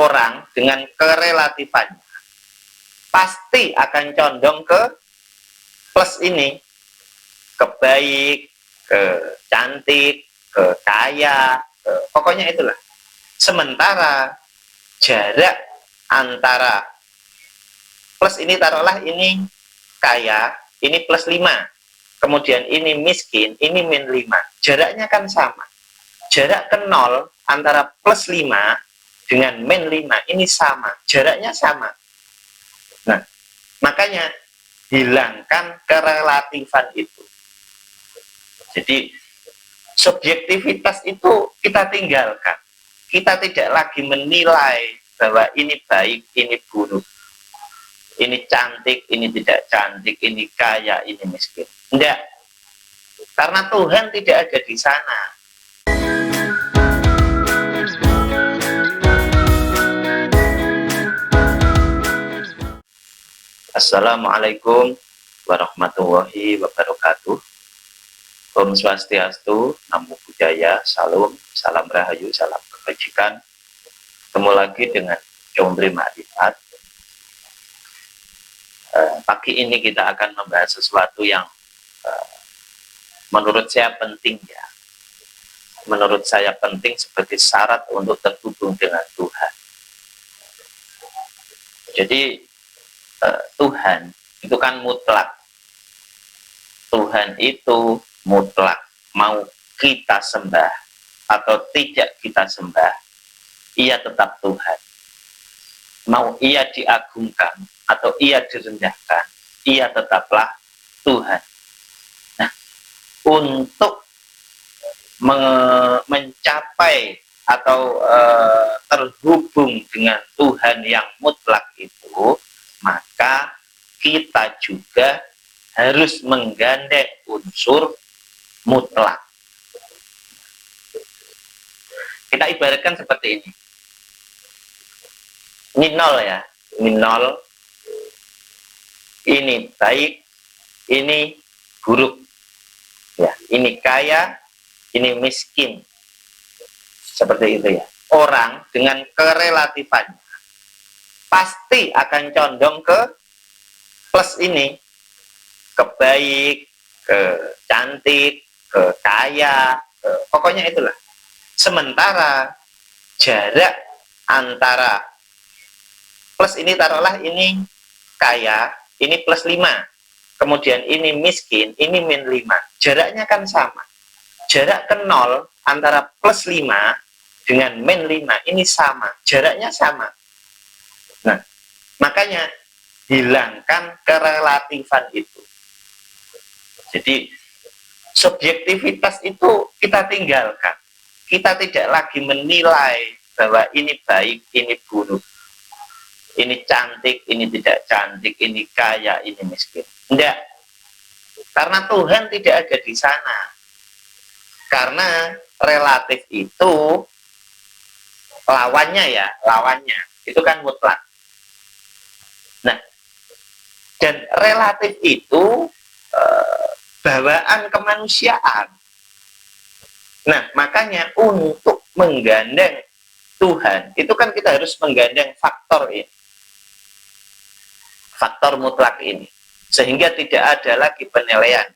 orang dengan kerelatifan pasti akan condong ke plus ini, ke baik, ke cantik, ke kaya, pokoknya itulah. Sementara jarak antara plus ini, taruhlah ini kaya, ini plus 5, kemudian ini miskin, ini min 5, jaraknya kan sama. Jarak ke 0 antara plus 5 dengan min 5 ini sama, jaraknya sama. Nah, makanya hilangkan kerelatifan itu. Jadi subjektivitas itu kita tinggalkan. Kita tidak lagi menilai bahwa ini baik, ini buruk, ini cantik, ini tidak cantik, ini kaya, ini miskin. Tidak. Karena Tuhan tidak ada di sana. Assalamualaikum warahmatullahi wabarakatuh. Om Swastiastu, Namo Buddhaya, Salam, Salam Rahayu, Salam Kebajikan. Ketemu lagi dengan Combri Makrifat. Pagi ini kita akan membahas sesuatu yang menurut saya penting ya. Menurut saya penting sebagai syarat untuk terhubung dengan Tuhan. Jadi Tuhan itu kan mutlak. Tuhan itu mutlak. Mau kita sembah atau tidak kita sembah, ia tetap Tuhan. Mau ia diagungkan atau ia direndahkan, ia tetaplah Tuhan. Nah, untuk mencapai atau terhubung dengan Tuhan yang mutlak itu, maka kita juga harus menggandeng unsur mutlak. Kita ibaratkan seperti ini. Ini 0 ya, ini 0. Ini baik, ini buruk. Ya, ini kaya, ini miskin. Seperti itu ya. Orang dengan kerelatifannya pasti akan condong ke plus ini, ke baik, ke cantik, ke kaya, pokoknya itulah. Sementara jarak antara plus ini, taruhlah ini kaya, ini plus 5, kemudian ini miskin, ini min 5, jaraknya kan sama. Jarak ke 0 antara plus 5 dengan min 5 ini sama, jaraknya sama. Nah, makanya hilangkan kerelatifan itu. Jadi subjektivitas itu kita tinggalkan. Kita tidak lagi menilai bahwa ini baik, ini buruk, ini cantik, ini tidak cantik, ini kaya, ini miskin. Tidak. Karena Tuhan tidak ada di sana. Karena relatif itu lawannya ya, lawannya itu kan mutlak. Nah, dan relatif itu bawaan kemanusiaan. Nah, makanya untuk menggandeng Tuhan, itu kan kita harus menggandeng faktor ini. Faktor mutlak ini. Sehingga tidak ada lagi penilaian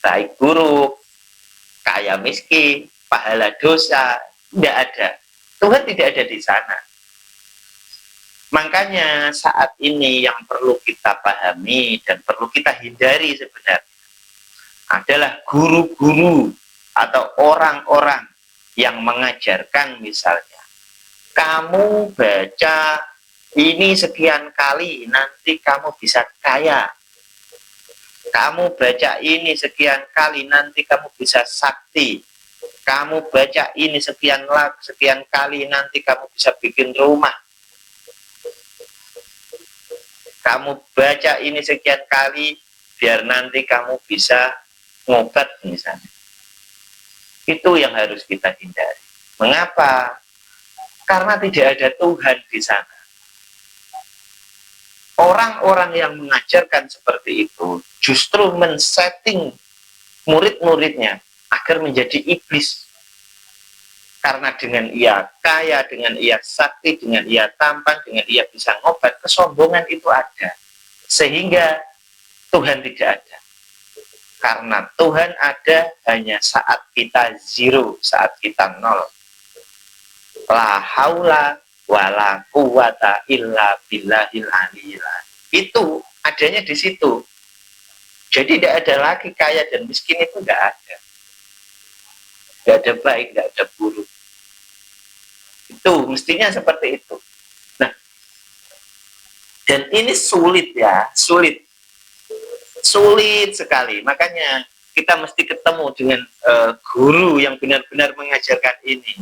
baik buruk, kaya miskin, pahala dosa, tidak ada. Tuhan tidak ada di sana. Makanya saat ini yang perlu kita pahami dan perlu kita hindari sebenarnya adalah guru-guru atau orang-orang yang mengajarkan, misalnya kamu baca ini sekian kali nanti kamu bisa kaya, kamu baca ini sekian kali nanti kamu bisa sakti, kamu baca ini sekian kali nanti kamu bisa bikin rumah, kamu baca ini sekian kali biar nanti kamu bisa ngobat misalnya. Itu yang harus kita hindari. Mengapa? Karena tidak ada Tuhan di sana. Orang-orang yang mengajarkan seperti itu justru men-setting murid-muridnya agar menjadi iblis. Karena dengan ia kaya, dengan ia sakti, dengan ia tampan, dengan ia bisa ngobat, kesombongan itu ada. Sehingga Tuhan tidak ada. Karena Tuhan ada hanya saat kita zero, saat kita nol. La haula wala quwata illa billahil aliyil. Itu adanya di situ. Jadi tidak ada lagi kaya dan miskin, itu tidak ada. Tidak ada baik, tidak ada buruk. Itu mestinya seperti itu. Nah, dan ini sulit ya, sulit sekali. Makanya kita mesti ketemu dengan guru yang benar-benar mengajarkan ini.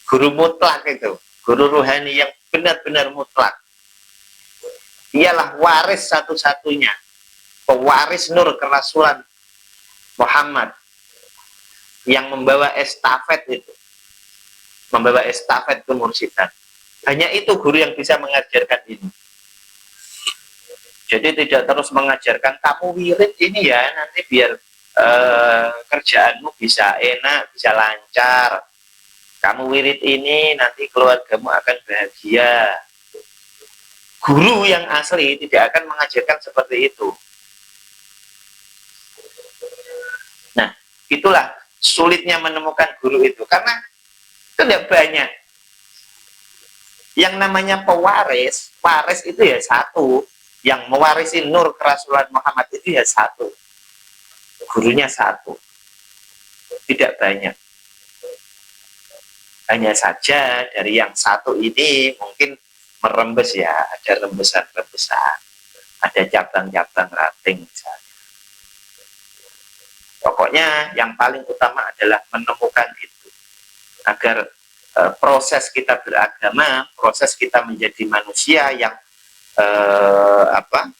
Guru mutlak itu, guru rohani yang benar-benar mutlak. Dialah waris satu-satunya, pewaris nur kerasulan Muhammad yang membawa estafet itu, membawa estafet kemursidan. Hanya itu guru yang bisa mengajarkan ini. Jadi tidak terus mengajarkan kamu wirid ini ya, nanti biar kerjaanmu bisa enak, bisa lancar. Kamu wirid ini nanti keluargamu akan bahagia. Guru yang asli tidak akan mengajarkan seperti itu. Nah, itulah sulitnya menemukan guru itu, karena tidak banyak. Yang namanya pewaris, waris itu ya satu, yang mewarisi nur kerasulan Muhammad itu ya satu, gurunya satu, tidak banyak. Hanya saja dari yang satu ini mungkin merembes ya, ada rembesan-rembesan, ada cabang-cabang rating misalnya. Pokoknya yang paling utama adalah menemukan itu, agar proses kita beragama, proses kita menjadi manusia yang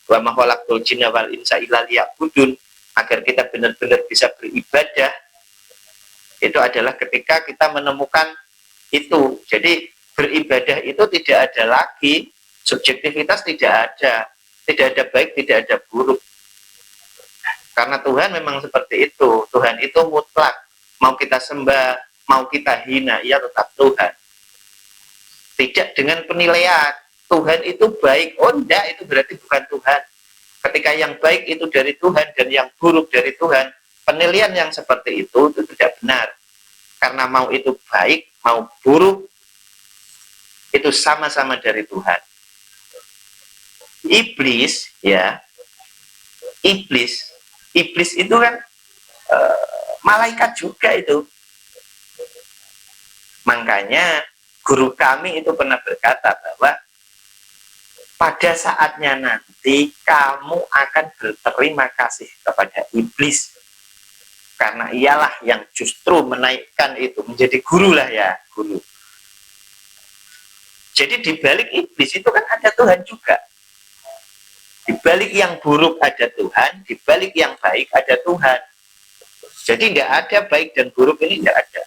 wa ma khalaqtul jinna wal insa illa liya'budun, agar kita benar-benar bisa beribadah, itu adalah ketika kita menemukan itu. Jadi beribadah itu tidak ada lagi subjektivitas, tidak ada baik, tidak ada buruk, karena Tuhan memang seperti itu. Tuhan itu mutlak, mau kita sembah, mau kita hina, ia tetap Tuhan. Tidak dengan penilaian Tuhan itu baik, oh enggak, itu berarti bukan Tuhan. Ketika yang baik itu dari Tuhan dan yang buruk dari Tuhan, penilaian yang seperti itu tidak benar. Karena mau itu baik, mau buruk, itu sama-sama dari Tuhan. Iblis, ya, iblis itu kan malaikat juga itu. Makanya guru kami itu pernah berkata bahwa pada saatnya nanti kamu akan berterima kasih kepada iblis, karena ialah yang justru menaikkan itu menjadi guru lah ya, guru. Jadi di balik iblis itu kan ada Tuhan juga. Di balik yang buruk ada Tuhan, di balik yang baik ada Tuhan. Jadi tidak ada baik dan buruk, ini tidak ada.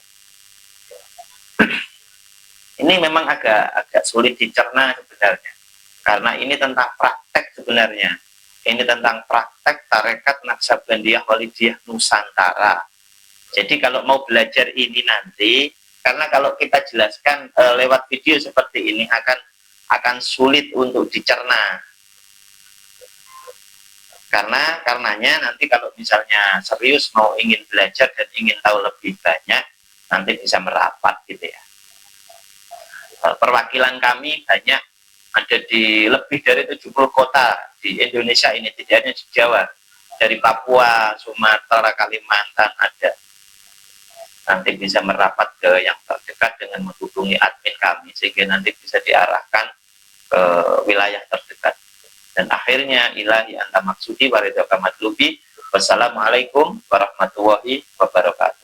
Ini memang agak sulit dicerna sebenarnya, karena ini tentang praktek sebenarnya. Ini tentang praktek tarekat Naqsabandiyah Walidiyah Nusantara. Jadi kalau mau belajar ini nanti, karena kalau kita jelaskan lewat video seperti ini akan sulit untuk dicerna. Karenanya nanti kalau misalnya serius mau ingin belajar dan ingin tahu lebih banyak, nanti bisa merapat gitu ya. Perwakilan kami banyak, ada di lebih dari 70 kota di Indonesia ini, tidak hanya di Jawa, dari Papua, Sumatera, Kalimantan ada. Nanti bisa merapat ke yang terdekat dengan menghubungi admin kami, sehingga nanti bisa diarahkan ke wilayah terdekat. Dan akhirnya ilahi anta maksudi waridhaka matlubi. Wassalamualaikum warahmatullahi wabarakatuh.